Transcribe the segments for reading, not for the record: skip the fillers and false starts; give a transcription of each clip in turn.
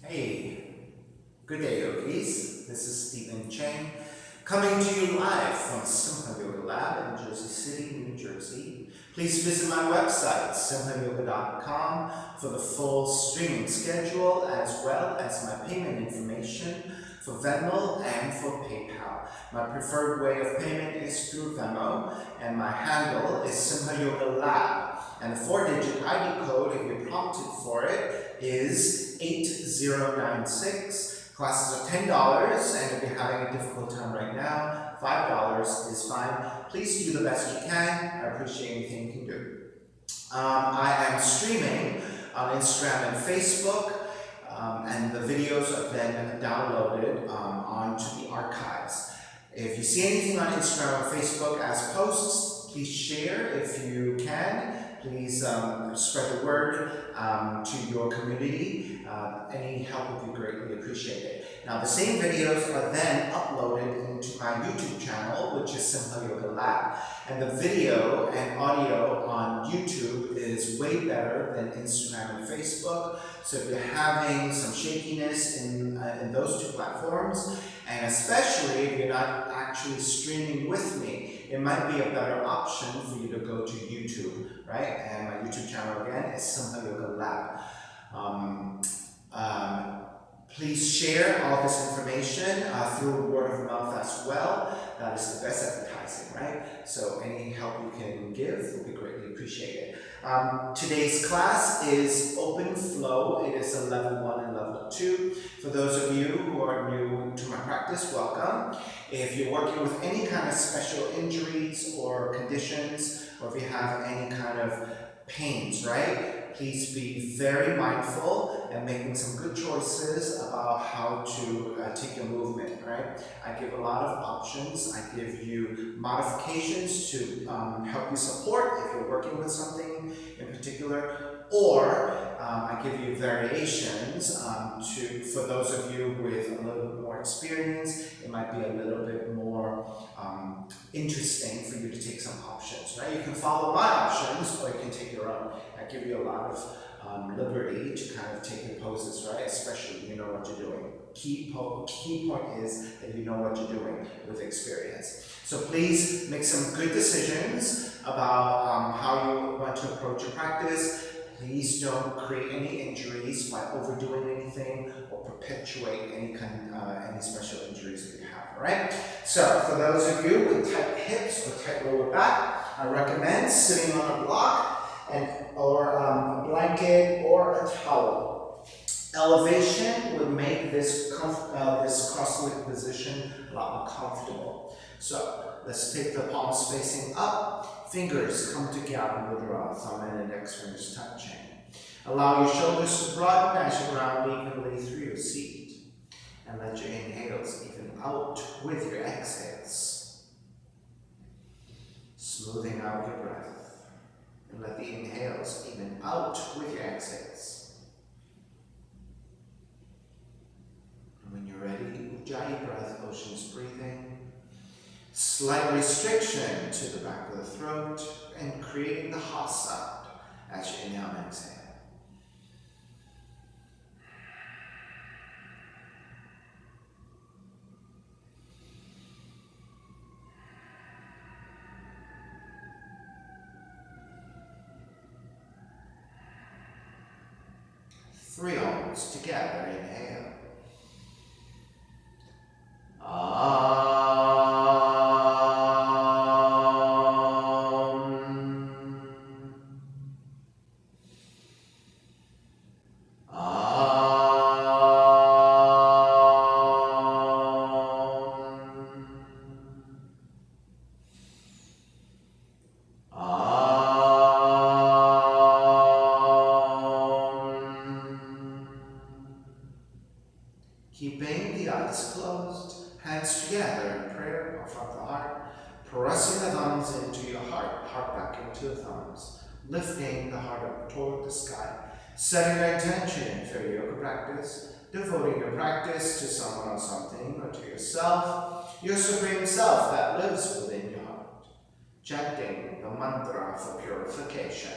Hey, good day yogis. This is Stephen Chang coming to you live from Simha Yoga Lab in Jersey City, New Jersey. Please visit my website, simhayoga.com, for the full streaming schedule as well as my payment information for Venmo and for PayPal. My preferred way of payment is through Venmo, and my handle is Simha Yoga Lab. And the 4-digit ID code, if you're prompted for it, is 8096. Classes are $10, and if you're having a difficult time right now, $5 is fine. Please do the best you can. I appreciate anything you can do. I am streaming on Instagram and Facebook, and the videos are then downloaded onto the archives. If you see anything on Instagram or Facebook as posts, please share if you can. Please spread the word to your community. Any help would be greatly appreciated. Now, the same videos are then uploaded into my YouTube channel, which is Simha Yoga Lab. And the video and audio on YouTube is way better than Instagram and Facebook. So if you're having some shakiness in those two platforms, and especially if you're not actually streaming with me, it might be a better option for you to go to YouTube, right? And my YouTube channel again is Simha Yoga Lab. Please share all this information through word of mouth as well. That is the best advertising, right? So any help you can give will be greatly appreciated. Today's class is open flow. It is a level 1 and level 2. For those of you who are new to my practice, welcome. If you're working with any kind of special injuries or conditions, or if you have any kind of pains, right? Please be very mindful and making some good choices about how to take your movement, right? I give a lot of options. I give you modifications to help you support if you're working with something in particular, or I give you variations for those of you with a little bit more experience. It might be a little bit more interesting for you to take some options, right? You can follow my options, or you can take your own. I give you a lot of liberty to kind of take your poses, right? Especially if you know what you're doing. Key point is that you know what you're doing with experience. So please make some good decisions about how you want to approach your practice. Please don't create any injuries by overdoing anything or perpetuate any special injuries that you have, all right? So for those of you with tight hips or tight lower back, I recommend sitting on a block or a blanket or a towel. Elevation would make this cross-legged position a lot more comfortable. So let's take the palms facing up, fingers come together, mudra, thumb and index fingers touching. Allow your shoulders to broaden as you round evenly through your seat. And let your inhales even out with your exhales. Smoothing out your breath. And let the inhales even out with your exhales. And when you're ready, Ujjayi breath, ocean's breathing. Slight restriction to the back of the throat and creating the ha sound as you inhale and exhale. Three Oms together, inhale. Keeping the eyes closed, hands together in prayer, or from the heart, pressing the thumbs into your heart, heart back into the thumbs, lifting the heart up toward the sky, setting your intention for your yoga practice, devoting your practice to someone or something, or to yourself, your supreme self that lives within your heart, chanting the mantra for purification,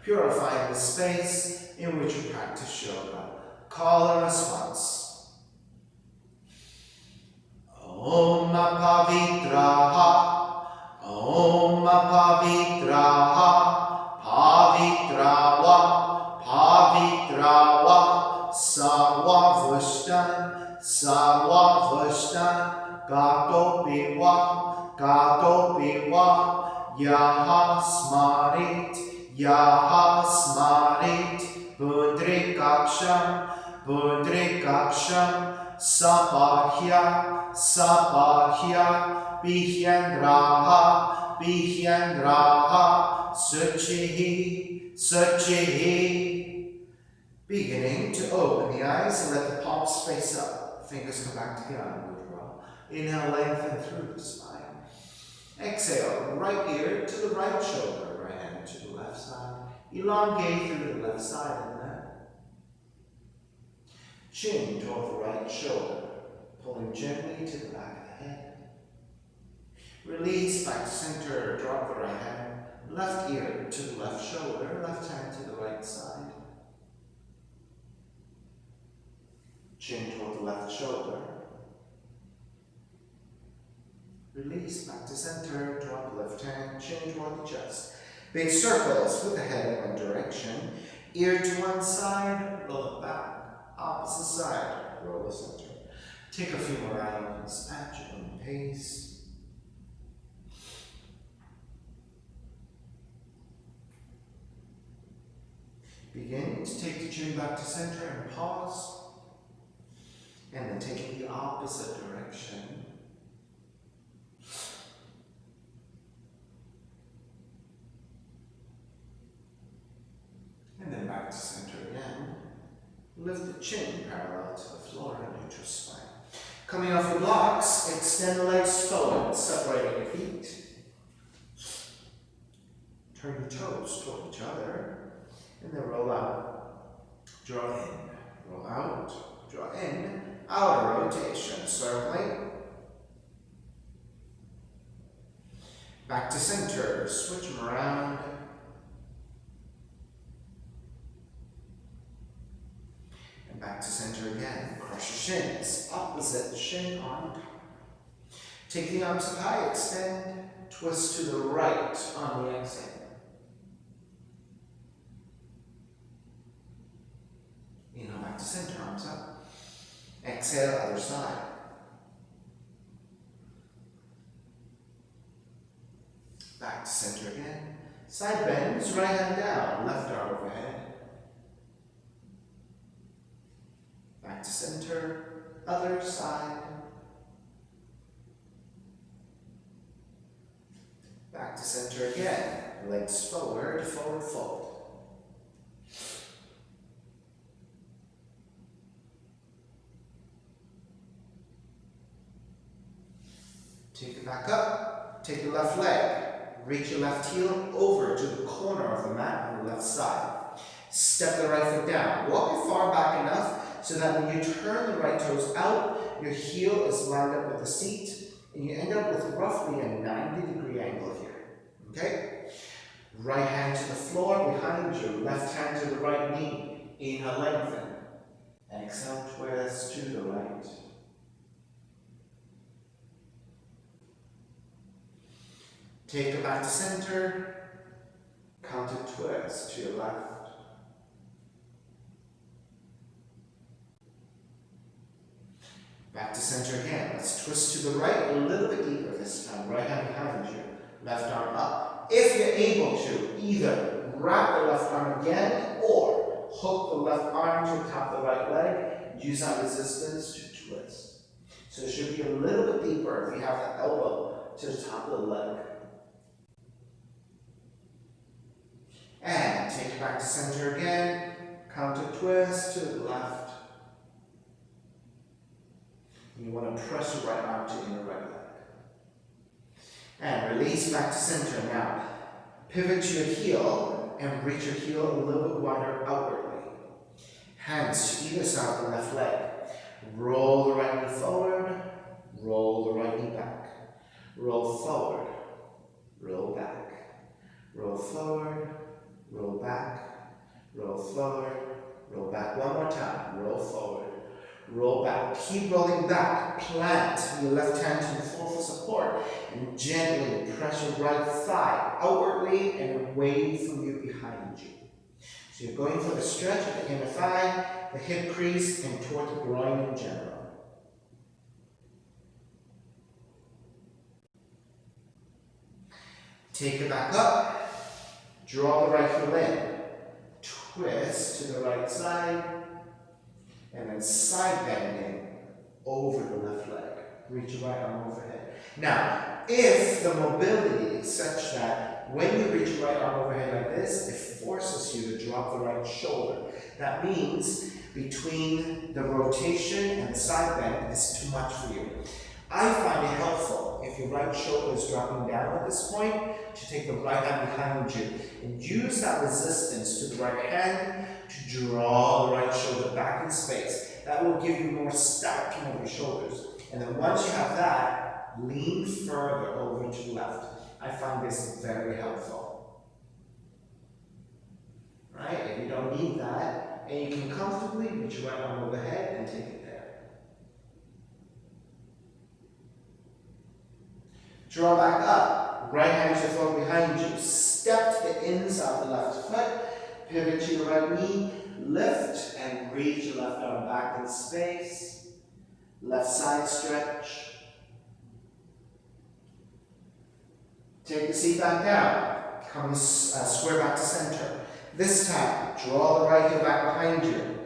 purifying the space in which you practice yoga, Call and response. Om Pavitraha, Om Pavitraha, Pavitrawa, Pavitrawa, Sarva Vushtan, Sarva Vushtan, Gatopiwa, Gatopiwa, Yaha Smarit, Yaha Smarit, Pundrikaksham, Pundrikaksham, Sapahya, Sapahya, Bihyandraha, Bihyandraha, Suchihi, Suchihi. Beginning to open the eyes and let the palms face up. Fingers come back together. Mudra. Inhale, lengthen through the spine. Exhale, right ear to the right shoulder, right hand to the left side. Elongate through the left side of the neck. Chin toward the right shoulder, pulling gently to the back of the head. Release back to center, drop the right hand. Left ear to the left shoulder, left hand to the right side. Chin toward the left shoulder. Release back to center, drop the left hand, chin toward the chest. Big circles with the head in one direction. Ear to one side, roll it back. Opposite side, roll the center. Take a few more rounds at your own pace. Begin to take the chin back to center and pause. And then taking the opposite direction. And then back to center again. Lift the chin parallel to the floor in neutral spine. Coming off the blocks, extend the legs forward, separating your feet. Turn your toes toward each other. And then roll out. Draw in. Roll out. Draw in. Outer rotation. Circling. Back to center. Switch them around. Back to center again. Cross your shins. Opposite shin on top. Take the arms up high. Extend. Twist to the right on the exhale. Inhale back to center. Arms up. Exhale, other side. Back to center again. Side bends. Right hand down. Left arm overhead. Back to center, other side. Back to center again. Legs forward, forward fold. Take it back up. Take your left leg. Reach your left heel over to the corner of the mat on the left side. Step the right foot down. Walk it far back enough so that when you turn the right toes out, your heel is lined up with the seat, and you end up with roughly a 90-degree angle here. Okay? Right hand to the floor behind you, left hand to the right knee. Inhale, lengthen. Exhale, twist to the right. Take it back to center. Counter twist to your left. Back to center again. Let's twist to the right a little bit deeper this time. Right hand behind you. Left arm up. If you're able to, either wrap the left arm again or hook the left arm to the top of the right leg. Use that resistance to twist. So it should be a little bit deeper if you have the elbow to the top of the leg. And take it back to center again. Counter twist to the left. You want to press your right arm to the inner right leg. And release back to center now. Pivot to your heel and reach your heel a little bit wider outwardly. Hands to either side of the left leg. Roll the right knee forward. Roll the right knee back. Roll forward. Roll back. Roll forward. Roll back. Roll forward. roll back one more time, roll forward, roll back, keep rolling back, plant your left hand to the floor for support, and gently press your right thigh outwardly and away from you behind you. So you're going for the stretch of the inner thigh, the hip crease, and toward the groin in general. Take it back up, draw the right heel in, twist to the right side, and then side bending over the left leg. Reach your right arm overhead. Now, if the mobility is such that when you reach your right arm overhead like this, it forces you to drop the right shoulder. That means between the rotation and the side bend is too much for you. I find it helpful if your right shoulder is dropping down at this point to take the right hand behind you and use that resistance to the right hand to draw the right shoulder back in space. That will give you more stacking of your shoulders. And then once you have that, lean further over to the left. I find this very helpful. Right? If you don't need that, and you can comfortably reach your right arm overhead and take it there. Draw back up, right hand to the floor behind you. Step to the inside of the left foot, pivot to your right knee, lift and reach your left arm back in space. Left side stretch. Take the seat back down, come square back to center. This time, draw the right heel back behind you.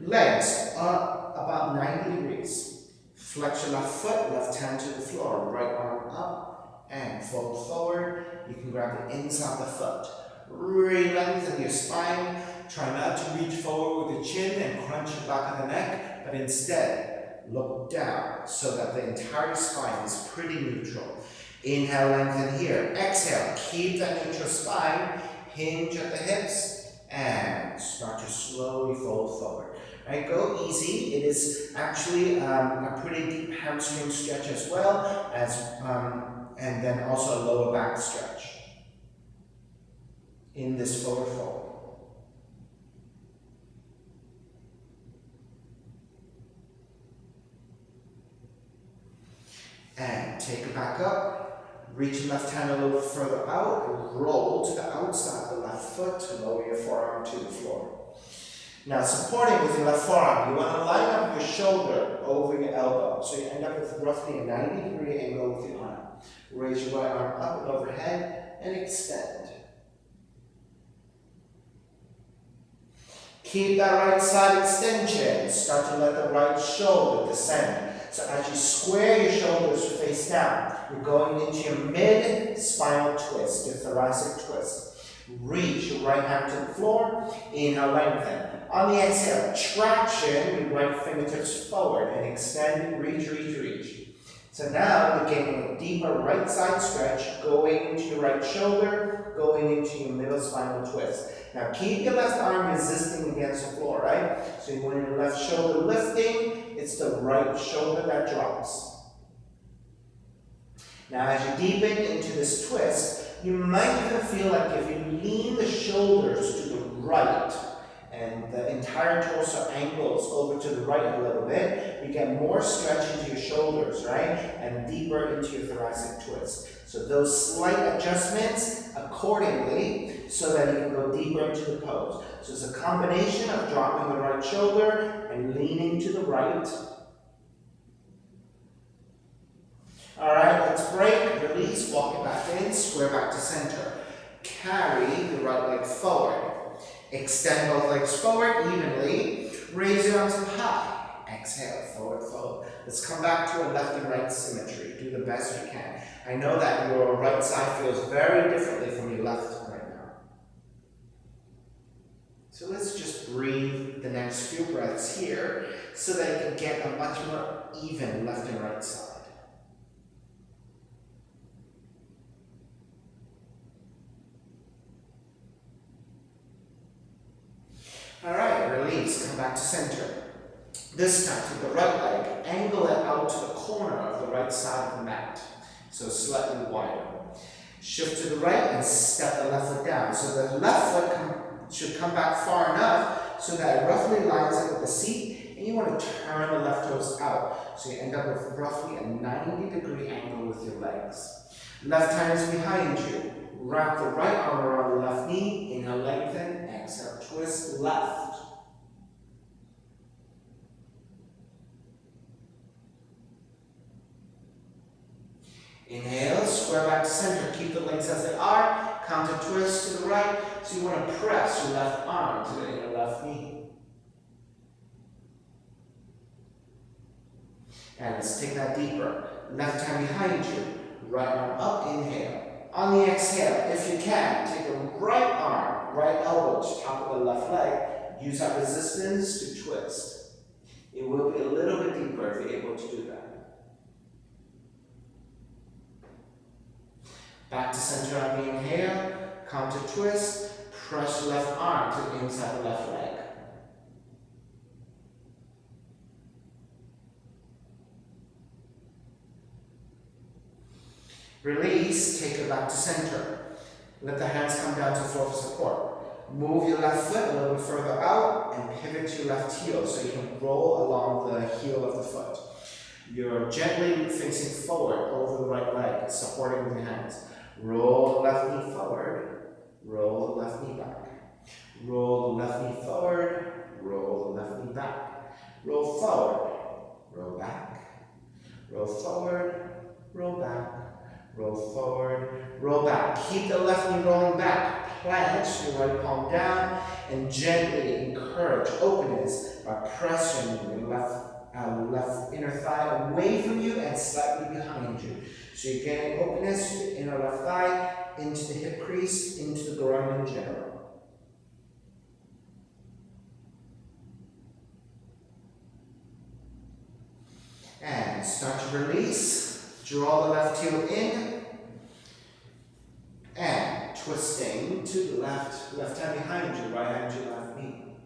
Legs up about 90 degrees. Flex your left foot, left hand to the floor, right arm up. And fold forward. You can grab the inside of the foot. Really lengthen your spine. Try not to reach forward with the chin and crunch your back of the neck, but instead look down so that the entire spine is pretty neutral. Inhale, lengthen here. Exhale, keep that neutral spine. Hinge at the hips and start to slowly fold forward. Right, go easy. It is actually a pretty deep hamstring stretch as well as and then also a lower back stretch in this forward fold. And take it back up, reach your left hand a little further out, roll to the outside of the left foot to lower your forearm to the floor. Now, supporting with your left forearm, you want to line up your shoulder over your elbow, so you end up with roughly a 90-degree angle with your arm. Raise your right arm up and overhead and extend. Keep that right side extension. Start to let the right shoulder descend. So as you square your shoulders face down, you're going into your mid-spinal twist, your thoracic twist. Reach your right hand to the floor. Inhale, lengthen. On the exhale, traction your right fingertips forward and extend, reach, reach, reach. So now you're getting a deeper right side stretch, going into your right shoulder, going into your middle spinal twist. Now keep your left arm resisting against the floor, right? So when your left shoulder lifting, it's the right shoulder that drops. Now as you deepen into this twist, you might even feel like if you lean the shoulders to the right, and the entire torso angles over to the right a little bit, you get more stretch into your shoulders, right? And deeper into your thoracic twist. So those slight adjustments accordingly so that you can go deeper into the pose. So it's a combination of dropping the right shoulder and leaning to the right. All right, let's break, release, walk it back in, square back to center. Carry the right leg forward. Extend both legs forward evenly. Raise your arms up high. Exhale, forward fold. Let's come back to a left and right symmetry. Do the best you can. I know that your right side feels very differently from your left right now. So let's just breathe the next few breaths here so that you can get a much more even left and right side. All right, release, come back to center. This time, take the right leg, angle it out to the corner of the right side of the mat, so slightly wider. Shift to the right and step the left foot down. So the left foot should come back far enough so that it roughly lines up with the seat, and you want to turn the left toes out. So you end up with roughly a 90-degree angle with your legs. Left hand is behind you. Wrap the right arm around the left knee. Inhale, lengthen. Exhale, twist left. Inhale, square back to center. Keep the legs as they are. Counter twist to the right. So you want to press your left arm to the inner left knee. And let's take that deeper. Left hand behind you. Right arm up, inhale. On the exhale, if you can, take the right arm, right elbow to top of the left leg. Use that resistance to twist. It will be a little bit deeper if you're able to do that. Back to center on the inhale. Counter twist. Press your left arm to the inside of the left leg. Release, take it back to center. Let the hands come down to the floor for support. Move your left foot a little bit further out and pivot your left heel so you can roll along the heel of the foot. You're gently facing forward over the right leg, supporting with your hands. Roll the left knee forward, roll the left knee back. Roll the left knee forward, roll the left knee back. Roll forward, roll back. Roll forward, roll back. Roll forward, roll back. Keep the left knee rolling back. Plant your right palm down and gently encourage openness by pressing your left inner thigh away from you and slightly behind you. So you're getting openness to the inner left thigh, into the hip crease, into the groin in general. And start to release. Draw the left heel in, and twisting to the left hand behind you, right hand to left knee.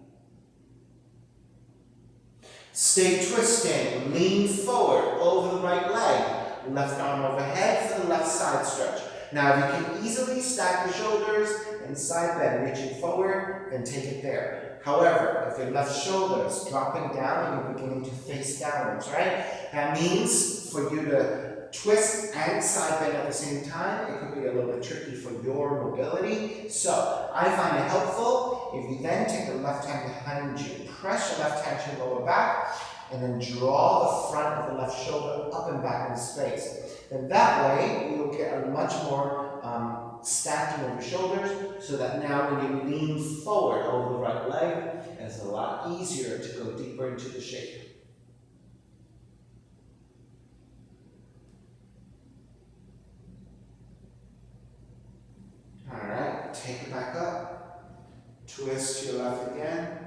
Stay twisting, lean forward over the right leg, left arm overhead for the left side stretch. Now if you can easily stack the shoulders and side bend, reaching forward, then take it there. However, if your left shoulder is dropping down and you're beginning to face downwards, right? That means for you to twist and side bend at the same time, it could be a little bit tricky for your mobility. So I find it helpful if you then take the left hand behind you, press your left hand to your lower back, and then draw the front of the left shoulder up and back into space. And that way, you'll get a much more stacking of your shoulders, so that now when you lean forward over the right leg, it's a lot easier to go deeper into the shape. Alright, take it back up, twist to your left again,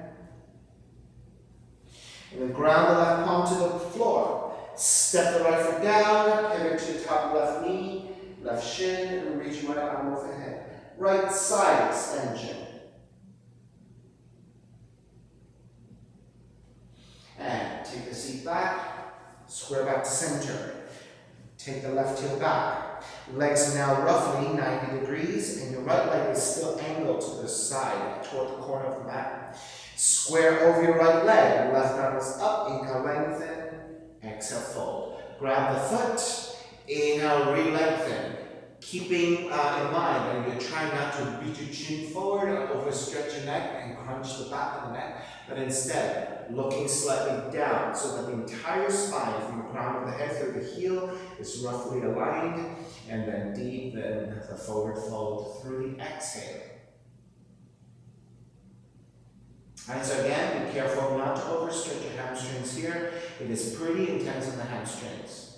and then ground the left palm to the floor. Step the right foot down, pivot to the top of the left knee, left shin, and reach right arm overhead. Right side extension. And take the seat back, square back to center. Take the left heel back. Legs are now roughly 90 degrees, and your right leg is still angled to the side, toward the corner of the mat. Square over your right leg, left arm is up, inhale, lengthen, exhale, fold. Grab the foot, inhale, re-lengthen. Keeping in mind that you're trying not to reach your chin forward or overstretch your neck and crunch the back of the neck, but instead looking slightly down so that the entire spine from the crown of the head through the heel is roughly aligned, and then deepen the forward fold through the exhale. Alright, so again, be careful not to overstretch your hamstrings here. It is pretty intense on the hamstrings.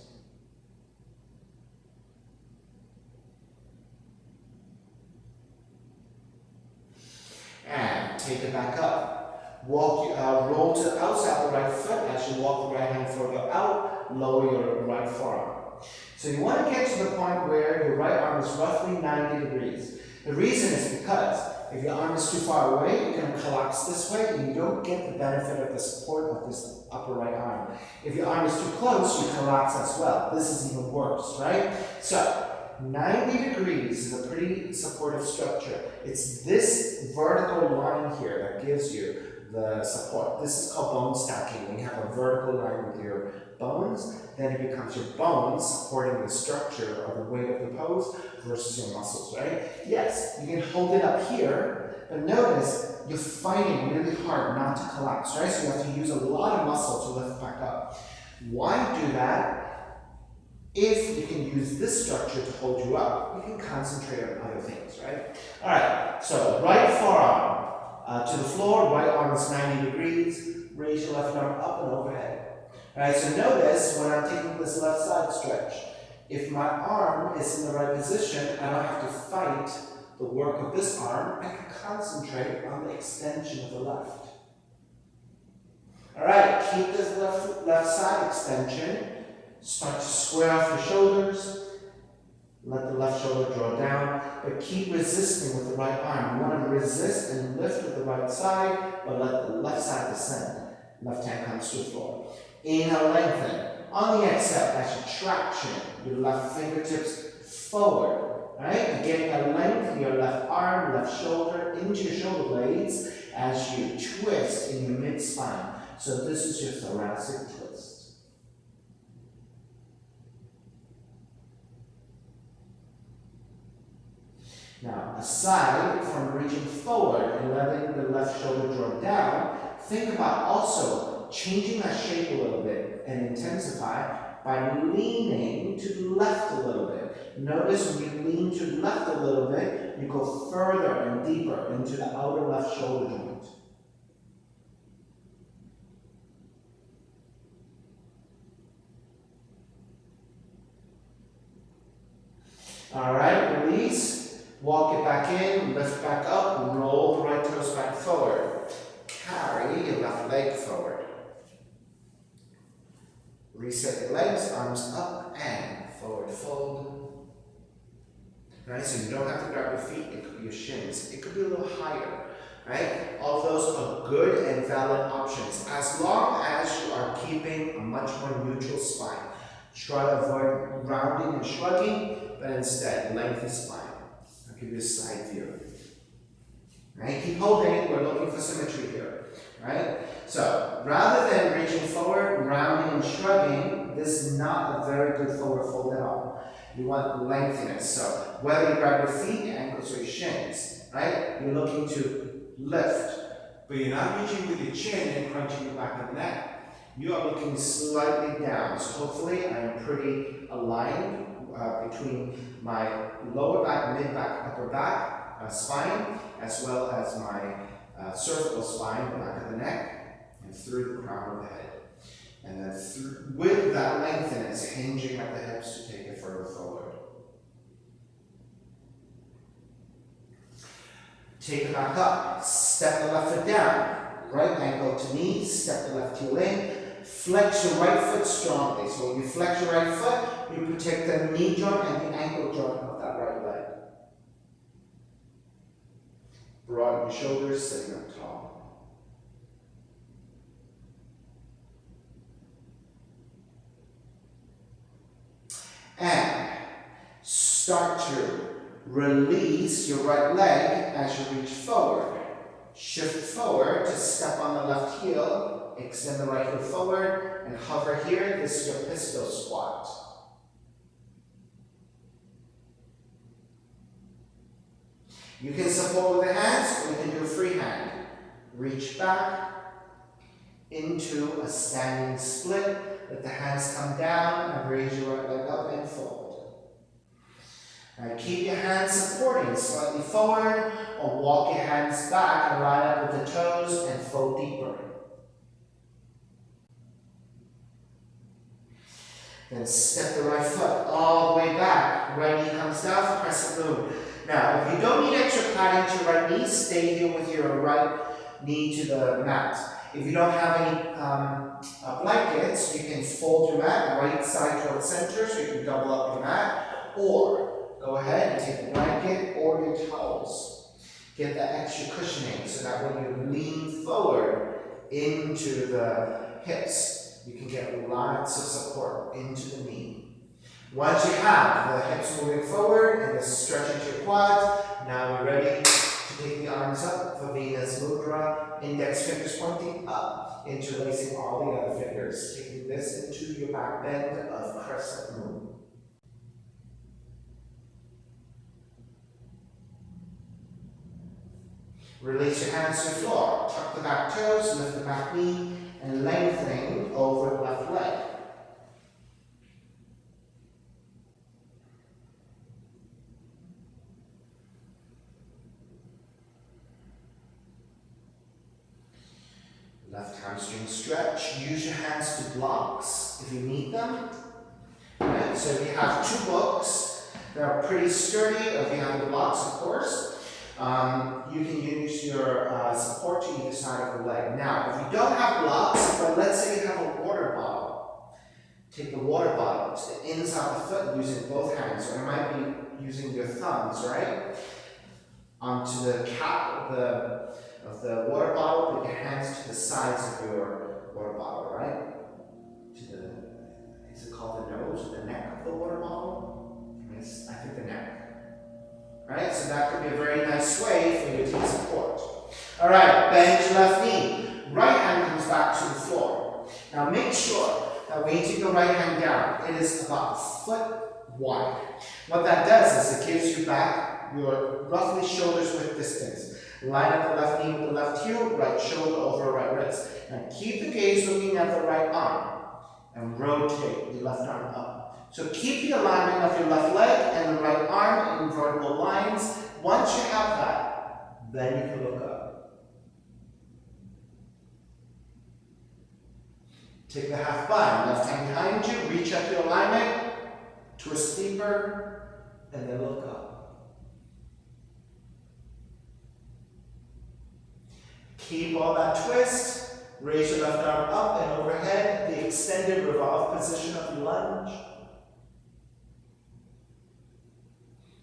And take it back up. Roll to the outside of the right foot as you walk the right hand further out, lower your right forearm. So you want to get to the point where your right arm is roughly 90 degrees. The reason is because if your arm is too far away, you're going to collapse this way and you don't get the benefit of the support of this upper right arm. If your arm is too close, you collapse as well. This is even worse, right? So 90 degrees is a pretty supportive structure. It's this vertical line here that gives you the support. This is called bone stacking. When you have a vertical line with your bones, then it becomes your bones supporting the structure of the weight of the pose versus your muscles, right? Yes, you can hold it up here, but notice you're fighting really hard not to collapse, right? So you have to use a lot of muscle to lift back up. Why do that? If you can use this structure to hold you up, you can concentrate on other things, right? All right, so right forearm to the floor, right arm is 90 degrees, raise your left arm up and overhead. All right, so notice when I'm taking this left side stretch, if my arm is in the right position, I don't have to fight the work of this arm, I can concentrate on the extension of the left. All right, keep this left side extension. Start to square off your shoulders. Let the left shoulder draw down, but keep resisting with the right arm. You want to resist and lift with the right side, but let the left side descend. Left hand comes to the floor. Inhale, lengthen. On the exhale, that's your traction. Your left fingertips forward. Right? You're getting a length in your left arm, left shoulder, into your shoulder blades as you twist in your mid-spine. So this is your thoracic twist. Now, aside from reaching forward and letting the left shoulder draw down, think about also changing that shape a little bit and intensify by leaning to the left a little bit. Notice when you lean to the left a little bit, you go further and deeper into the outer left shoulder joint. All right, release. Walk it back in, lift back up, roll the right toes back forward. Carry your left leg forward. Reset your legs, arms up and forward fold. Right, so you don't have to grab your feet, it could be your shins. It could be a little higher, right? All of those are good and valid options as long as you are keeping a much more neutral spine. Try to avoid rounding and shrugging, but instead lengthen spine. Give you a side view. Right? Keep holding. We're looking for symmetry here. Right? So rather than reaching forward, rounding and shrugging, this is not a very good forward fold at all. You want lengthiness. So whether you grab your feet, your ankles, or your shins, right? You're looking to lift, but you're not reaching with your chin and crunching the back of the neck. You are looking slightly down. So hopefully I am pretty aligned between my lower back, mid back, upper back spine, as well as my cervical spine, the back of the neck, and through the crown of the head. And then with that lengthiness, hinging at the hips to take it further forward. Take it back up, step the left foot down, right ankle to knee, step the left heel in, flex your right foot strongly. So when you flex your right foot, you protect the knee joint and the ankle joint of that right leg. Broaden your shoulders, sitting up tall. And start to release your right leg as you reach forward. Shift forward to step on the left heel, extend the right heel forward, and hover here. This is your pistol squat. You can support with the hands, or you can do a free hand. Reach back into a standing split. Let the hands come down and raise your right leg up and fold. Now keep your hands supporting slightly forward, or walk your hands back and line up with the toes and fold deeper. Then step the right foot all the way back. Right knee comes down for crescent moon. Now, if you don't need extra padding to your right knee, stay here with your right knee to the mat. If you don't have any blankets, you can fold your mat right side towards center so you can double up your mat. Or go ahead and take a blanket or your towels. Get that extra cushioning so that when you lean forward into the hips, you can get lots of support into the knee. Once you have the hips moving forward and the stretching to your quads, now we're ready to take the arms up for Venus Mudra, index fingers pointing up, interlacing all the other fingers, taking this into your back bend of crescent moon. Release your hands to the floor, tuck the back toes, lift the back knee, and lengthening over the left leg. Left hamstring stretch. Use your hands to blocks if you need them. Right, so if you have two books that are pretty sturdy, or if you have the blocks, of course, you can use your support to either side of the leg. Now, if you don't have blocks, but let's say you have a water bottle, take the water bottle to the inside of the foot using both hands, or it might be using your thumbs, right? Onto the cap of the water bottle, put your hands to the sides of your water bottle, right? To the, is it called the nose or the neck of the water bottle? Yes, I think the neck. Right, so that could be a very nice way for you to take support. All right, bend your left knee. Right hand comes back to the floor. Now make sure that when you take the right hand down, it is about a foot wide. What that does is it gives you back your roughly shoulders width distance. Line up the left knee with the left heel, right shoulder over right wrist. Now keep the gaze looking at the right arm and rotate your left arm up. So keep the alignment of your left leg and the right arm in vertical lines. Once you have that, then you can look up. Take the half bind, left hand behind you, reach up your alignment, twist deeper, and then look up. Keep all that twist. Raise your left arm up and overhead, the extended revolve position of your lunge.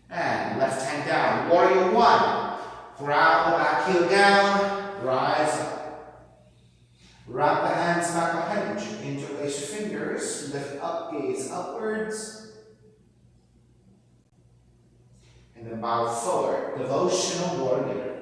And left hand down, warrior one. Ground the back heel down, rise up. Wrap the hands back behind you, interlace your fingers, lift up, gaze upwards. And then bow forward, devotional warrior.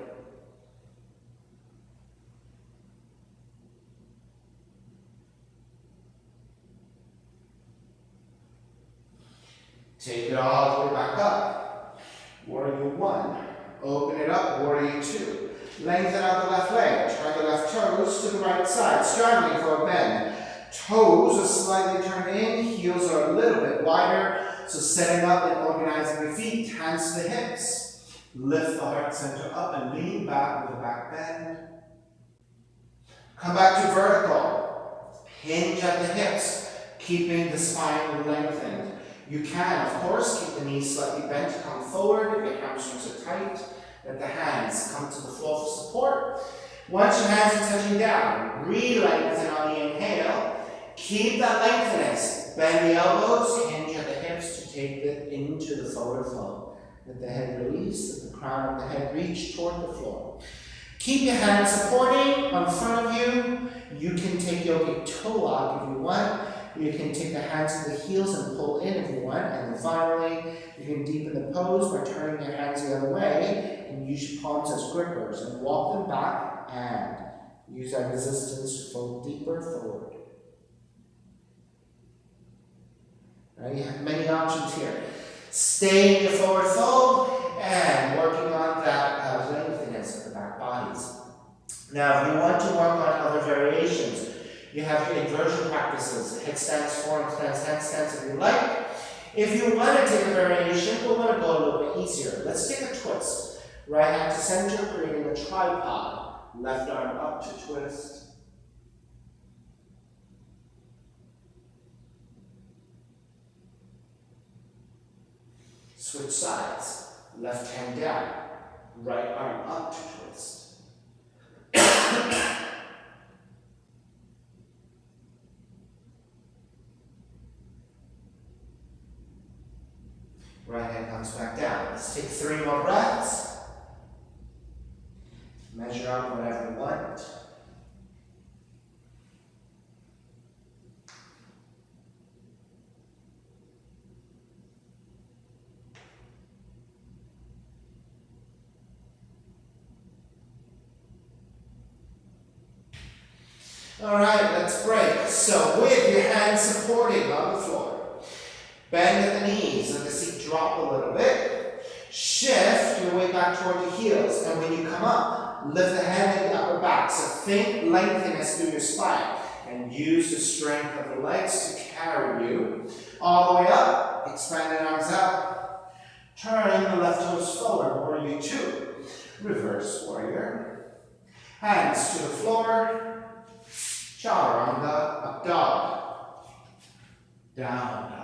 Take it all the way back up. Warrior one. Open it up, warrior two. Lengthen out the left leg. Turn the left toes to the right side, straddling for a bend. Toes are slightly turned in, heels are a little bit wider. So setting up and organizing your feet, hands to the hips. Lift the heart center up and lean back with a back bend. Come back to vertical. Hinge at the hips, keeping the spine lengthened. You can, of course, keep the knees slightly bent to come forward if your hamstrings are tight. Let the hands come to the floor for support. Once your hands are touching down, re-lengthen on the inhale. Keep that lengthiness. Bend the elbows, hinge at the hips to take it into the forward fold. Let the head release, let the crown of the head reach toward the floor. Keep your hands supporting on front of you. You can take yogic toe lock if you want. You can take the hands to the heels and pull in if you want. And then finally, you can deepen the pose by turning your hands the other way and use your palms as grippers and walk them back and use that resistance to fold deeper forward. Now you have many options here. Stay in your forward fold and working on that lengthiness of the back bodies. Now, if you want to work on other variations, you have your inversion practices, headstands, forearm stance, handstands if you like. If you want to take a variation, we're going to go a little bit easier. Let's take a twist. Right hand to center, creating a tripod. Left arm up to twist. Switch sides. Left hand down. Right arm up to twist. Right hand comes back down. Let's take 3 more breaths. Measure out whatever you want. All right, let's break. So with your hands supporting on the floor, bend at the knees, let the seat drop a little bit. Shift your way back toward the heels, and when you come up, lift the hand in the upper back. So think lengthiness through your spine, and use the strength of the legs to carry you all the way up. Expand the arms out. Turn the left toes forward, warrior two. Reverse warrior. Hands to the floor. Chaturanga, up dog. Down dog.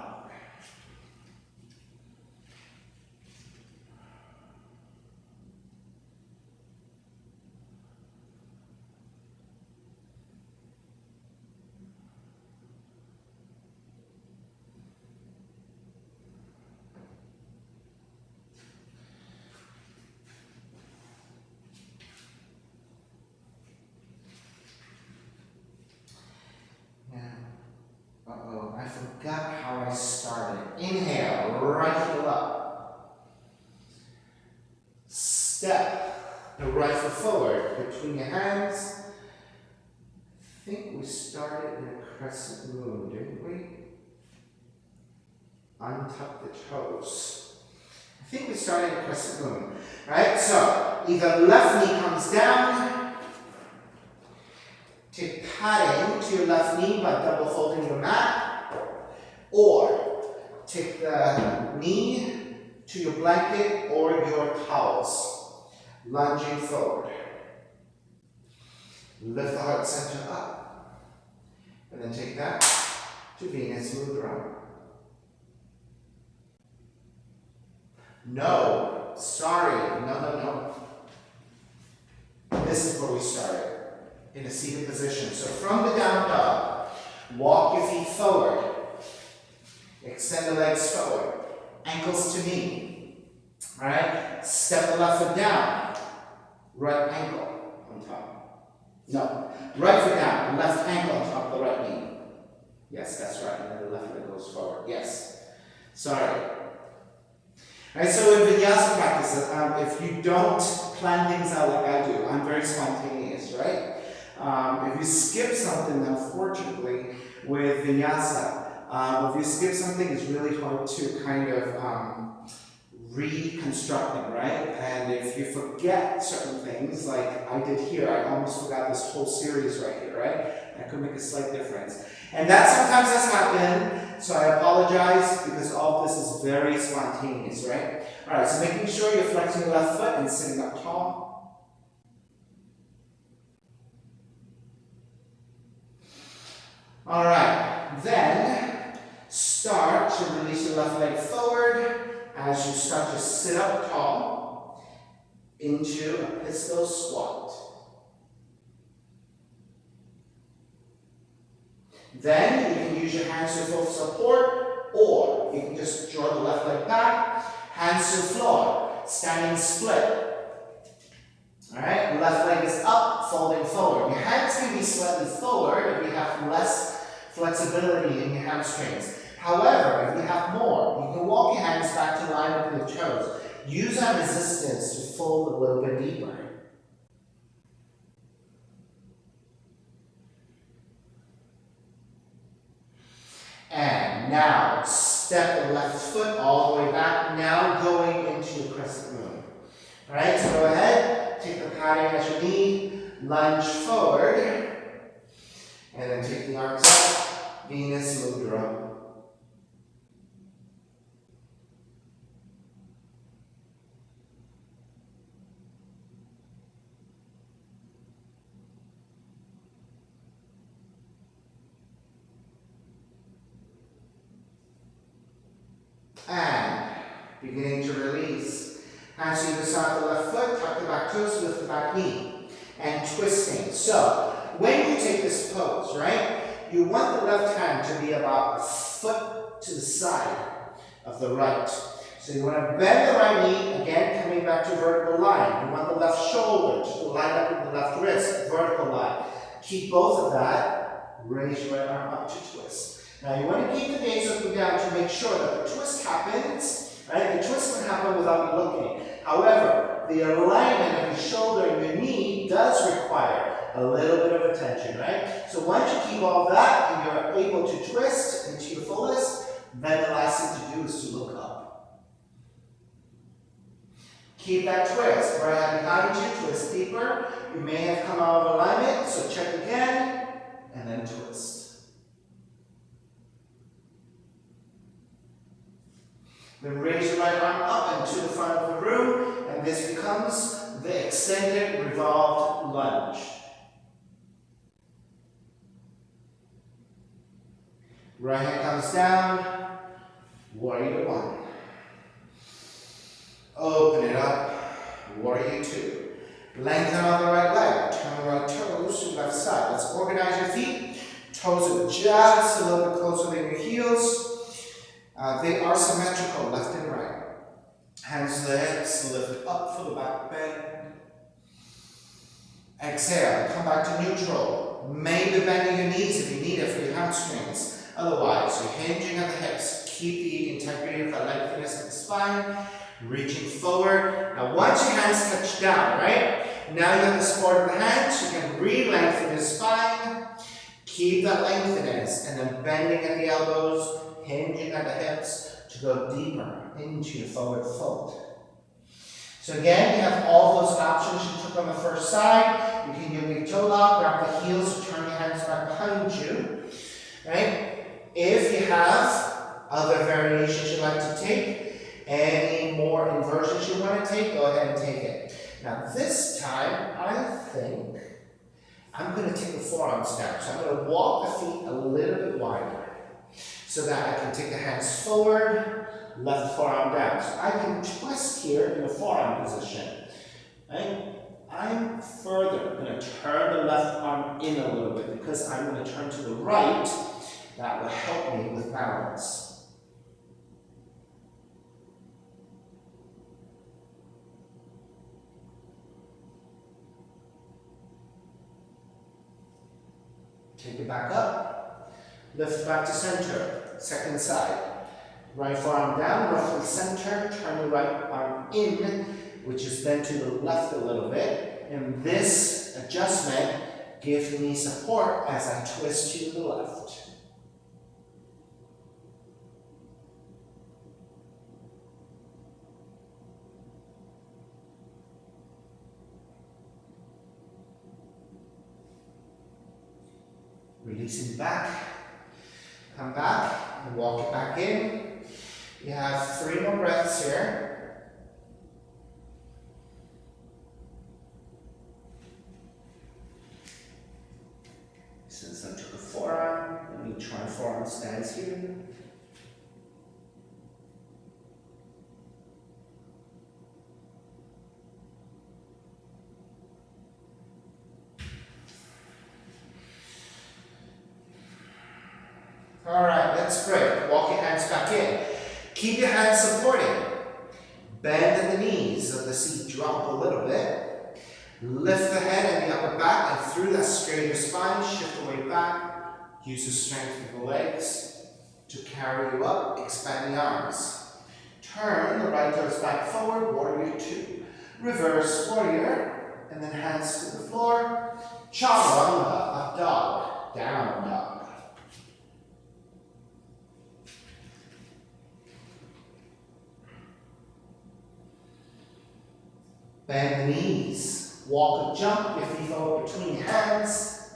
I forgot how I started. Inhale, right heel up. Step the right foot forward between your hands. I think we started in a crescent moon, didn't we? Untuck the toes. I think we started in a crescent moon. Right? So either left knee comes down. Take padding to your left knee by double folding your mat. Or take the knee to your blanket or your towels, lunging forward. Lift the heart center up, and then take that to Venus Mudra. No, sorry, no. This is where we started, in a seated position. So from the down dog, walk your feet forward. Extend the legs forward, ankles to knee. All right, step the left foot down, right ankle on top. No, right foot down, left ankle on top of the right knee. Yes, that's right, and then the left foot goes forward. Yes, sorry. All right, so in vinyasa practice, if you don't plan things out like I do, I'm very spontaneous, right? If you skip something, unfortunately, with vinyasa, if you skip something, it's really hard to kind of reconstruct them, right? And if you forget certain things, like I did here, I almost forgot this whole series right here, right? That could make a slight difference. And that sometimes has happened, so I apologize because all of this is very spontaneous, right? All right, so making sure you're flexing your left foot and sitting up tall. All right, then start to release your left leg forward as you start to sit up tall into a pistol squat. Then you can use your hands to full support, or you can just draw the left leg back, hands to the floor, standing split. Alright, left leg is up, folding forward. Your hands can be slightly forward if you have less flexibility in your hamstrings. However, if you have more, you can walk your hands back to line up with your toes. Use that resistance to fold a little bit deeper. And now, step the left foot all the way back, now going into a crescent moon. Alright, so go ahead, take the padding at your knee, lunge forward, and then take the arms up, Venus Mudra. And beginning to release. Hands to either side of the left foot, tuck the back toes, lift the back knee. And twisting. So, when you take this pose, right, you want the left hand to be about a foot to the side of the right. So you want to bend the right knee, again coming back to vertical line. You want the left shoulder to line up with the left wrist, vertical line. Keep both of that, raise your right arm up to twist. Now you want to keep the gaze looking down to make sure that the twist happens, right? The twist can happen without you looking. However, the alignment of your shoulder and your knee does require a little bit of of tension, right? So once you keep all that and you're able to twist into your fullest, then the last thing to do is to look up. Keep that twist. Right hand behind you, twist deeper. You may have come out of alignment, so check again, and then twist. Then raise your right arm up into the front of the room, and this becomes the extended revolved lunge. Right hand comes down, warrior one. Open it up, warrior two. Lengthen on the right leg, turn the right toes to the left side. Let's organize your feet. Toes are just a little bit closer than your heels. They are symmetrical, left and right. Hands to the hips, lift up for the back bend. Exhale, come back to neutral. Maybe bending your knees if you need it for your hamstrings. Otherwise, you're hinging at the hips. Keep the integrity of the lengthiness of the spine. Reaching forward. Now once your hands touch down, right? Now you have the support of the hands. You can re-lengthen the spine. Keep that lengthiness. And then bending at the elbows, hinging at the hips to go deeper into your forward fold. So again, you have all those options you took on the first side. You can do a big toe lock, grab the heels, turn your hands back behind you. Right? If you have other variations you'd like to take, any more inversions you want to take, go ahead and take it. Now this time, I think I'm going to take the forearms down. So I'm going to walk the feet a little bit wider so that I can take the hands forward, left forearm down. So I can twist here in the forearm position. Right? I'm further going to turn the left arm in a little bit because I'm going to turn to the right. That will help me with balance. Take it back up, lift back to center, second side. Right forearm down, roughly center, turn the right arm in, which is bent to the left a little bit. And this adjustment gives me support as I twist to the left. Releasing back, come back, and walk it back in. You have 3 more breaths here. Since I took a forearm, let me try forearm stance here. All right, let's break. Walk your hands back in. Keep your hands supported. Bend at the knees of the seat, drop a little bit. Lift the head and the upper back, and through that straighter spine, shift the weight back. Use the strength of the legs to carry you up. Expand the arms. Turn the right toes back forward, warrior two. Reverse warrior, and then hands to the floor. Chaturanga, up dog, down dog. Bend the knees. Walk or jump your feet forward between your hands.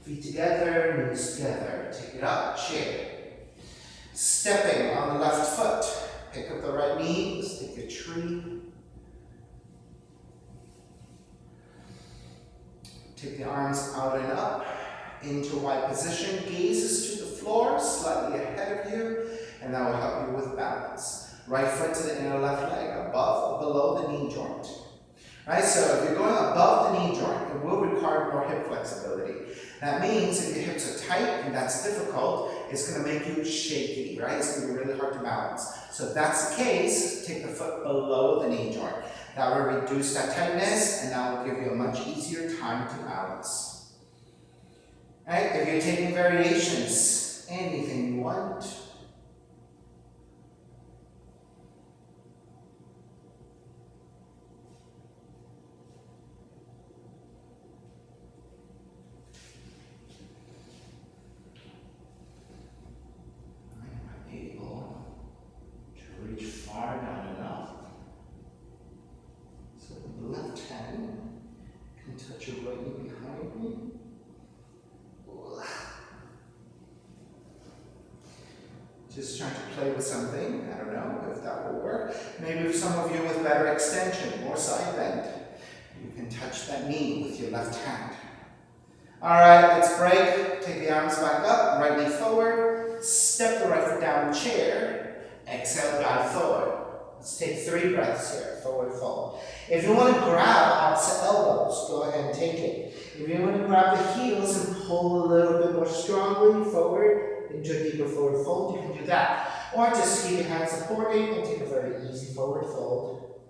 Feet together, knees together. Take it up, chair. Stepping on the left foot. Pick up the right knee, stick a tree. Take the arms out and up into wide position. Gazes to the floor, slightly ahead of you, and that will help you with balance. Right foot to the inner left leg, above or below the knee joint. Right, so if you're going above the knee joint, it will require more hip flexibility. That means if your hips are tight and that's difficult, it's going to make you shaky, right? It's going to be really hard to balance. So if that's the case, take the foot below the knee joint. That will reduce that tightness and that will give you a much easier time to balance. Right, if you're taking variations, anything you want. Just trying to play with something. I don't know if that will work. Maybe for some of you with better extension, more side bend, you can touch that knee with your left hand. All right, let's break. Take the arms back up, right knee forward. Step the right foot down, chair. Exhale, dive forward. Let's take 3 breaths here, forward fold. If you want to grab opposite elbows, go ahead and take it. If you want to grab the heels and pull a little bit more strongly forward, into a deeper forward fold, you can do that. Or just keep your hands supporting and take a very easy forward fold.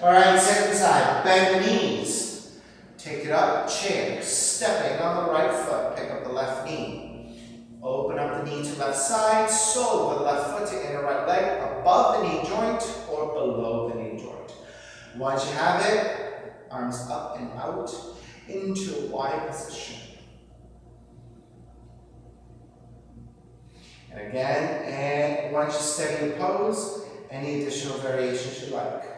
All right, second side, bend the knees. Take it up, chair, stepping on the right foot, pick up the left knee. Open up the knee to left side, sole the left foot to inner right leg, above the knee joint or below the knee joint. Once you have it, arms up and out, into a wide position. And again, and once you steady the pose, any additional variations you like.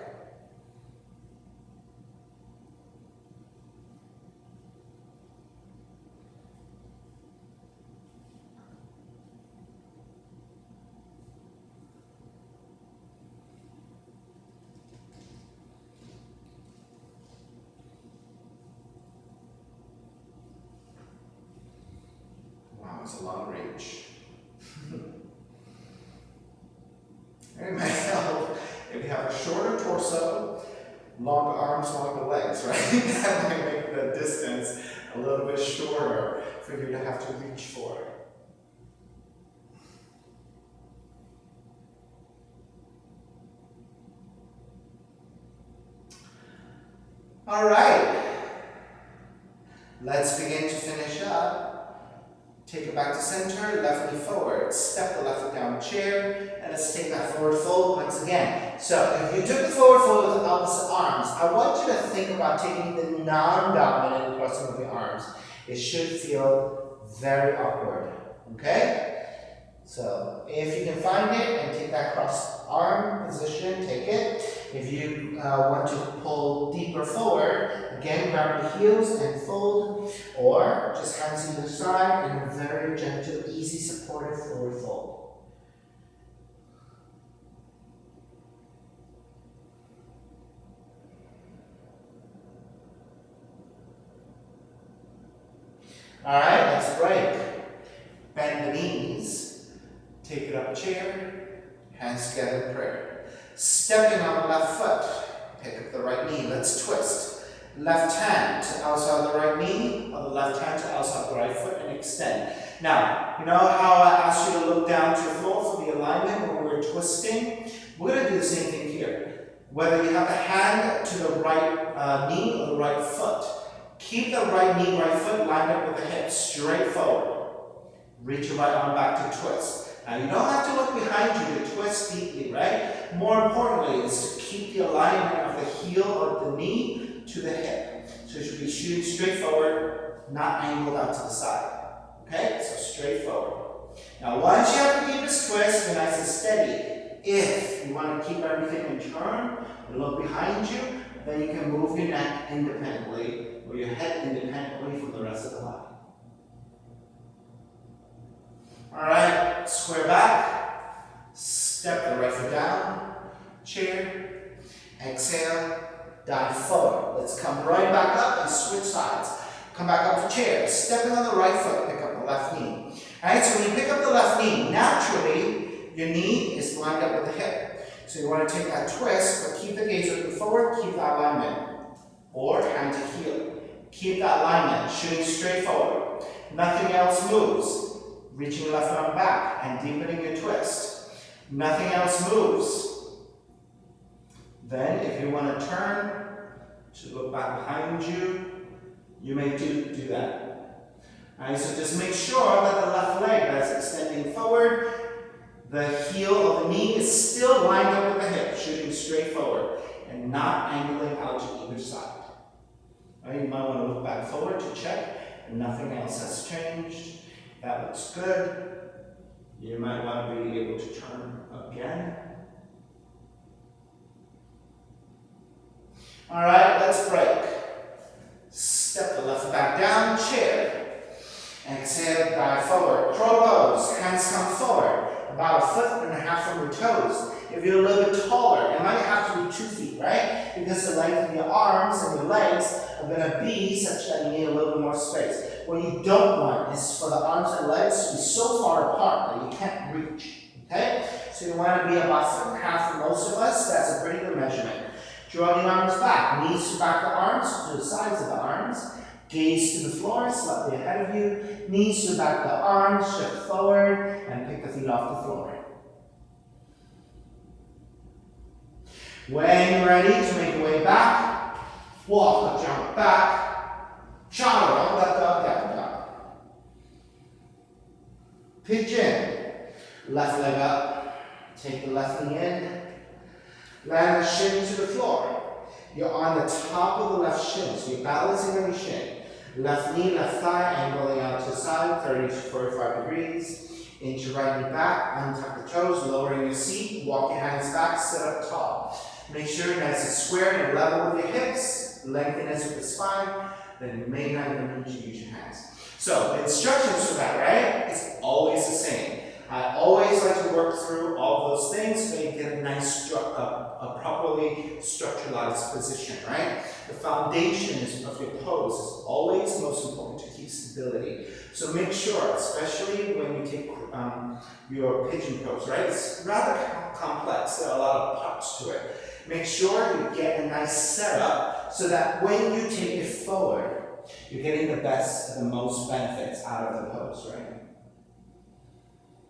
It's a long range. It might help if you have a shorter torso, longer arms, longer legs, right? That might make the distance a little bit shorter for you to have to reach for. All right. Let's begin to finish up. Take it back to center, left knee forward. Step the left foot down, chair, and let's take that forward fold once again. So if you took the forward fold with the opposite arms, I want you to think about taking the non-dominant crossing of your arms. It should feel very awkward, okay? So if you can find it and take that cross arm position, take it. If you want to pull deeper forward, again, grab the heels and fold, or just hands either side in a very gentle, easy, supportive forward fold. All right, let's break. Bend the knees, take it up chair, hands together in prayer. Stepping on the left foot, pick up the right knee, let's twist. Left hand to outside the right knee, or the left hand to outside the right foot and extend. Now, you know how I asked you to look down to the floor for the alignment when we were twisting? We're going to do the same thing here. Whether you have the hand to the right knee or the right foot, keep the right knee, right foot lined up with the hips, straight forward. Reach your right arm back to twist. Now you don't have to look behind you to twist deeply, right? More importantly is to keep the alignment of the heel of the knee to the hip. So you should be shooting straight forward, not angled out to the side. Okay, so straight forward. Now once you have the deepest twist, you're nice and steady. If you want to keep everything in turn and look behind you, then you can move your neck independently or your head independently from the rest of the body. All right, square back, step the right foot down, chair, exhale, dive forward. Let's come right back up and switch sides. Come back up to chair, stepping on the right foot, pick up the left knee. All right, so when you pick up the left knee, naturally, your knee is lined up with the hip. So you want to take that twist, but keep the gaze looking forward, keep that alignment. Or hand to heel. Keep that alignment, shooting straight forward. Nothing else moves. Reaching your left arm back and deepening your twist. Nothing else moves. Then, if you want to turn to look back behind you, you may do that. All right, so just make sure that the left leg that's extending forward, the heel of the knee is still lined up with the hip, shooting straight forward and not angling out to either side. All right, you might want to look back forward to check, and nothing else has changed. That looks good. You might want to be able to turn again. All right, let's break. Step the left back down, chair. Exhale. about 1.5 feet from your toes. If you're a little bit taller, it might have to be 2 feet, right? Because the length of your arms and your legs are going to be such that you need a little bit more space. What you don't want is for the arms and legs to be so far apart that you can't reach, okay? So you want to be about 1.5 for most of us. That's a pretty good measurement. Draw the arms back, knees to back the arms, to the sides of the arms. Gaze to the floor, slightly ahead of you. Knees to back the arms, shift forward, and pick the feet off the floor. When you're ready to make your way back, walk or jump back, chaturanga, let dog, down dog. Pigeon, left leg up, take the left knee in, land the shin to the floor. You're on the top of the left shin, so you're balancing on your shin. Left knee, left thigh, angling out to the side, 30 to 45 degrees. Inch your right knee back, untuck the toes, lowering your seat, walk your hands back, sit up tall. Make sure you're nice and square and level with your hips, lengthen with the spine, then you may not even need to use your hands. So the instructions for that, right, is always the same. I always like to work through all those things so you get a nice, a properly structuralized position, right? The foundation of your pose is always most important to keep stability. So make sure, especially when you take your pigeon pose, right? It's rather complex. There are a lot of parts to it. Make sure you get a nice setup so that when you take it forward, you're getting the best, the most benefits out of the pose, right?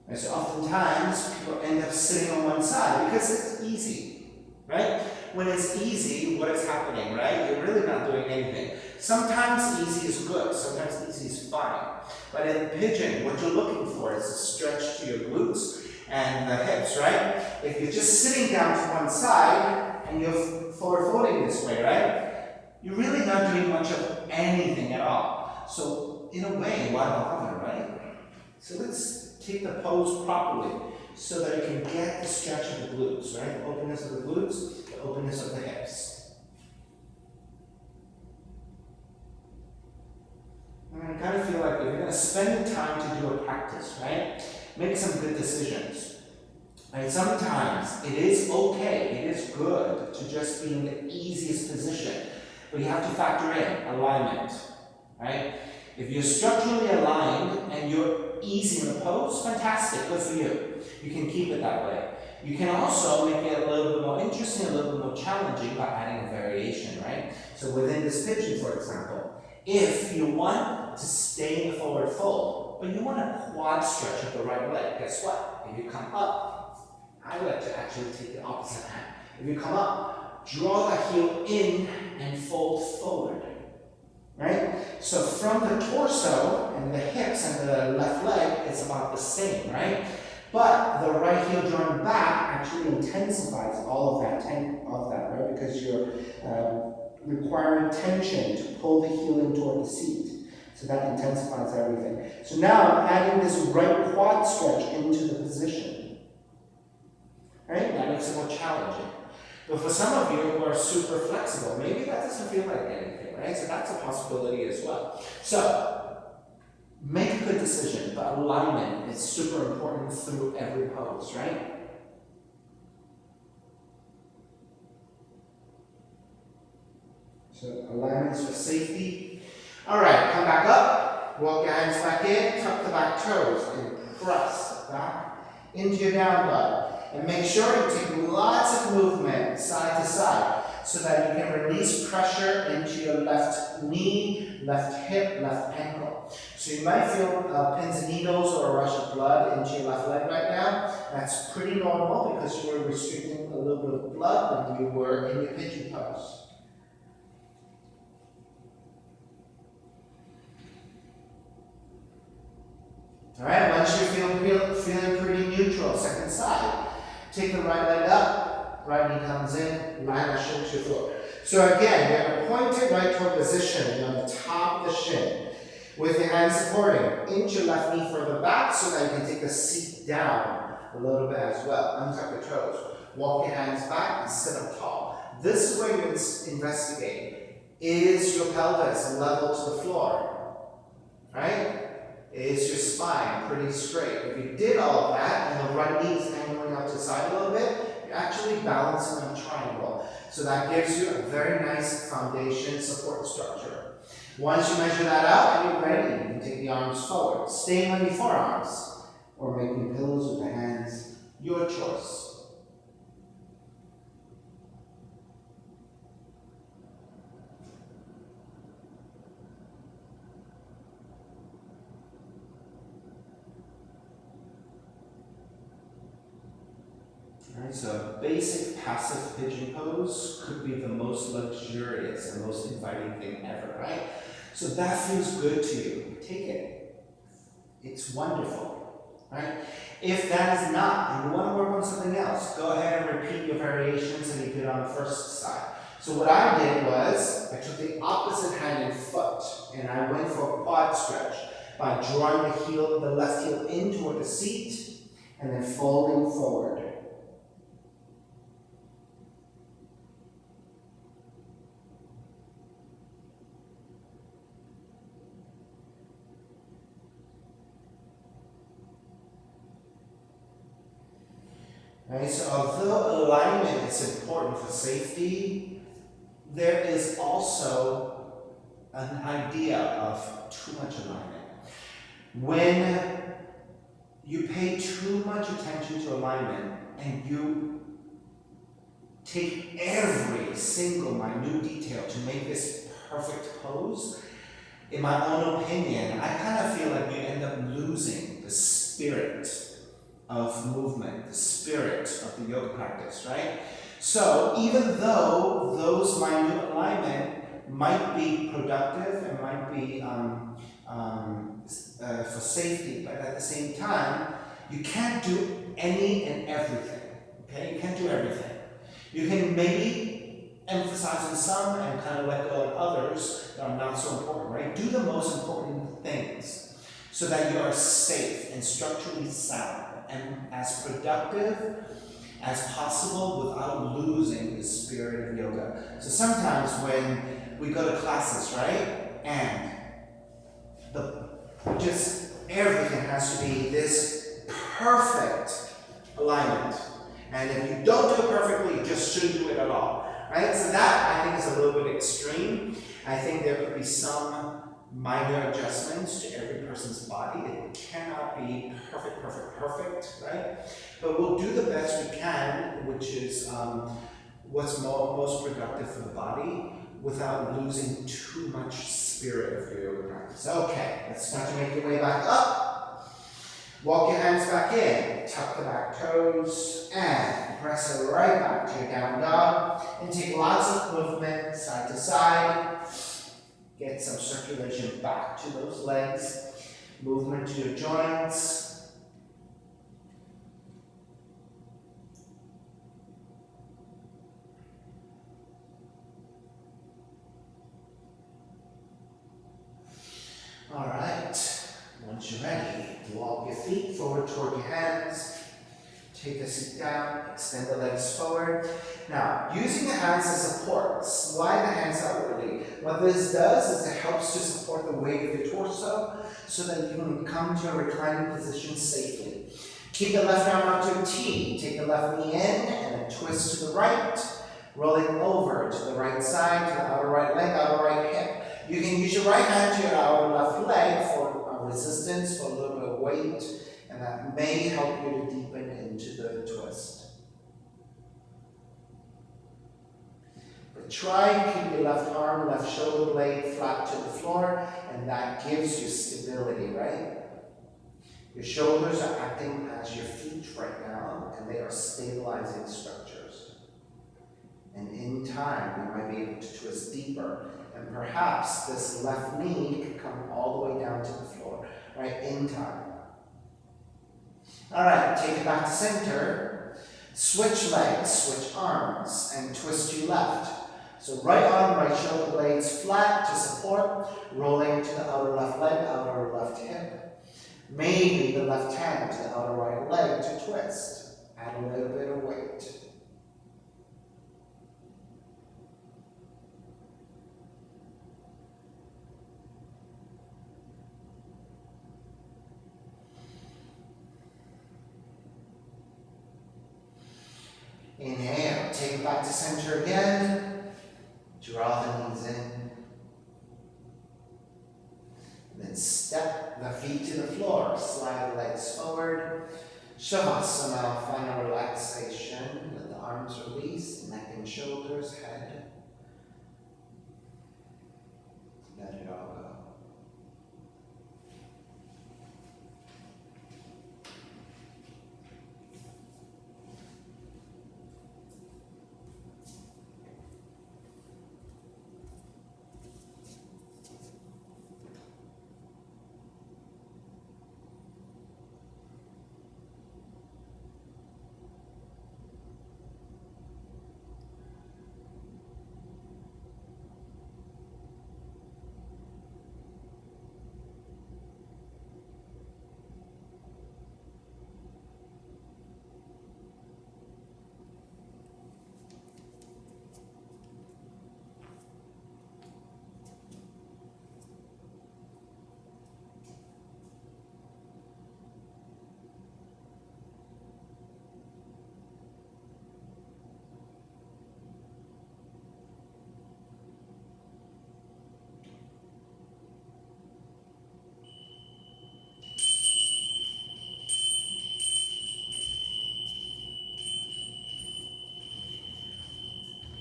And so oftentimes, people end up sitting on one side because it's easy, right? When it's easy, what is happening, right? You're really not doing anything. Sometimes easy is good, sometimes easy is fine. But in pigeon, what you're looking for is a stretch to your glutes and the hips, right? If you're just sitting down to one side and you're forward folding this way, right? You're really not doing much of anything at all. So in a way, why bother, right? So let's take the pose properly so that you can get the stretch of the glutes, right? The openness of the glutes, the openness of the hips. And I kind of feel like if you're going to spend the time to do a practice, right? Make some good decisions. And sometimes it is okay, it is good to just be in the easiest position, but you have to factor in alignment, right? If you're structurally aligned and you're easy in the pose, fantastic, good for you. You can keep it that way. You can also make it a little bit more interesting, a little bit more challenging by adding a variation, right? So within this pigeon, for example, if you want to stay in the forward fold, but you want a quad stretch of the right leg, guess what? If you come up, I like to actually take the opposite hand. If you come up, draw the heel in and fold forward. Right? So from the torso and the hips and the left leg, it's about the same, right? But the right heel drawn back actually intensifies all of that, right? Because you're requiring tension to pull the heel in toward the seat. So that intensifies everything. So now I'm adding this right quad stretch into the position. Right? That makes it more challenging. But for some of you who are super flexible, maybe that doesn't feel like anything, right? So that's a possibility as well. So, make a good decision, but alignment is super important through every pose, right? So, alignment is for safety. All right, come back up, walk your hands back in, tuck the back toes, and press back into your down dog. And make sure you take lots of movement side to side so that you can release pressure into your left knee, left hip, left ankle. So you might feel pins and needles or a rush of blood into your left leg right now. That's pretty normal because you were restricting a little bit of blood when you were in your pigeon pose. All right, once you're feeling pretty neutral, second side. Take the right leg up, right knee comes in, line the shin to the floor. So again, you have a pointed right toe position on the top of the shin. With your hands supporting, inch your left knee further back so that you can take the seat down a little bit as well. Untuck your toes. Walk your hands back and sit up tall. This is where you investigate. Is your pelvis level to the floor? Right? Is your spine pretty straight? If you did all of that and the right knee is angling out to the side a little bit, you're actually balancing on a triangle. So that gives you a very nice foundation support structure. Once you measure that out and you're ready, you can take the arms forward, staying on your forearms, or making pillows with the hands, your choice. Alright, so basic passive pigeon pose could be the most luxurious and most inviting thing ever, right? So that feels good to you. Take it. It's wonderful, right? If that is not, and you want to work on something else, go ahead and repeat your variations that you did on the first side. So what I did was, I took the opposite hand and foot, and I went for a quad stretch by drawing the left heel in toward the seat, and then folding forward. Right, so although alignment is important for safety, there is also an idea of too much alignment. When you pay too much attention to alignment and you take every single minute detail to make this perfect pose, in my own opinion, I kind of feel like you end up losing the spirit of movement, the spirit of the yoga practice, right? So even though those minute alignment might be productive and might be for safety, but at the same time, you can't do any and everything, okay? You can't do everything. You can maybe emphasize on some and kind of let go on others that are not so important, right? Do the most important things so that you are safe and structurally sound and as productive as possible without losing the spirit of yoga. So sometimes when we go to classes, right, and just everything has to be this perfect alignment. And if you don't do it perfectly, you just shouldn't do it at all, right? So that, I think, is a little bit extreme. I think there could be some minor adjustments to every person's body. It cannot be perfect, right? But we'll do the best we can, which is what's most productive for the body without losing too much spirit of your yoga practice. Okay, let's start to make your way back up. Walk your hands back in, tuck the back toes, and press it right back to your down dog. And take lots of movement side to side. Get some circulation back to those legs. Movement to your joints. All right, once you're ready, walk your feet forward toward your hands. Take the seat down, extend the legs forward. Now, using the hands as support, slide the hands outwardly. What this does is it helps to support the weight of your torso so that you can come to a reclining position safely. Keep the left arm out to a T. Take the left knee in and then twist to the right, rolling over to the right side, to the outer right leg, outer right hip. You can use your right hand to your outer left leg for resistance, for a little bit of weight, and that may help you to deepen into the twist. But try and keep your left arm, left shoulder blade flat to the floor, and that gives you stability, right? Your shoulders are acting as your feet right now, and they are stabilizing structures. And in time, you might be able to twist deeper. And perhaps this left knee can come all the way down to the floor, right, in time. All right, take it back to center. Switch legs, switch arms, and twist to left. So right arm, right shoulder blades flat to support, rolling to the outer left leg, outer left hip. Maybe the left hand to the outer right leg to twist. Add a little bit of weight. back to center again. Draw the knees in. Then step the feet to the floor. Slide the legs forward. Shavasana, final relaxation. Let the arms release, neck and shoulders, head. Let it all go.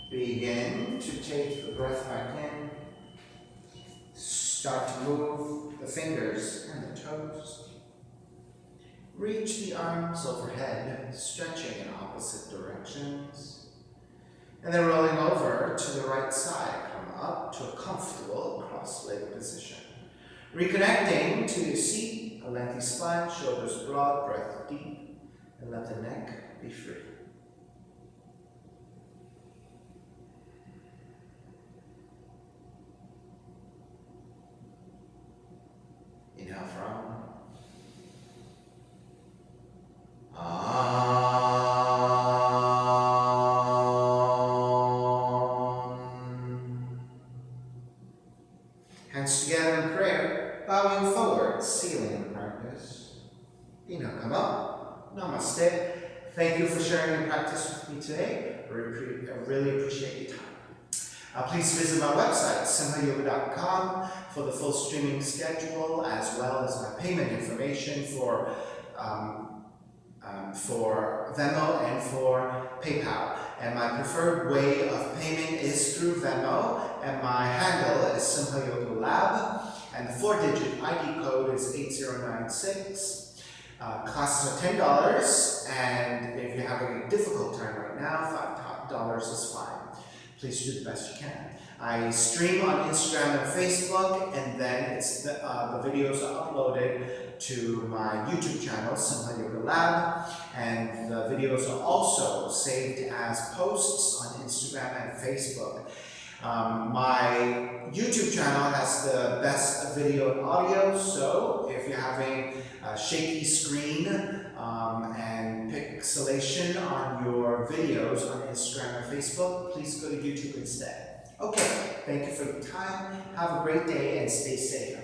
Begin to take the breath back in. Start to move the fingers and the toes. Reach the arms overhead, stretching in opposite directions. And then rolling over to the right side. Come up to a comfortable cross-legged position. Reconnecting to your seat, a lengthy spine, shoulders broad, breath deep, and let the neck be free. Inhale from. Hands together in prayer, bowing forward, sealing the practice. Inhale, come up. Namaste. Thank you for sharing your practice with me today. I really appreciate your time. Please visit my website, simhayoga.com, for the full streaming schedule, as well as my payment information for Venmo and for PayPal. And my preferred way of payment is through Venmo, and my handle is Simha Yoga Lab, and the 4-digit ID code is 8096. Classes are $10, and if you're having a difficult time right now, $5 is fine. Please do the best you can. I stream on Instagram and Facebook, and then the videos are uploaded to my YouTube channel, Simha Yoga Lab, and the videos are also saved as posts on Instagram and Facebook. My YouTube channel has the best video and audio, so if you're having a shaky screen and pixelation on your videos on Instagram or Facebook, please go to YouTube instead. Okay, thank you for your time. Have a great day and stay safe.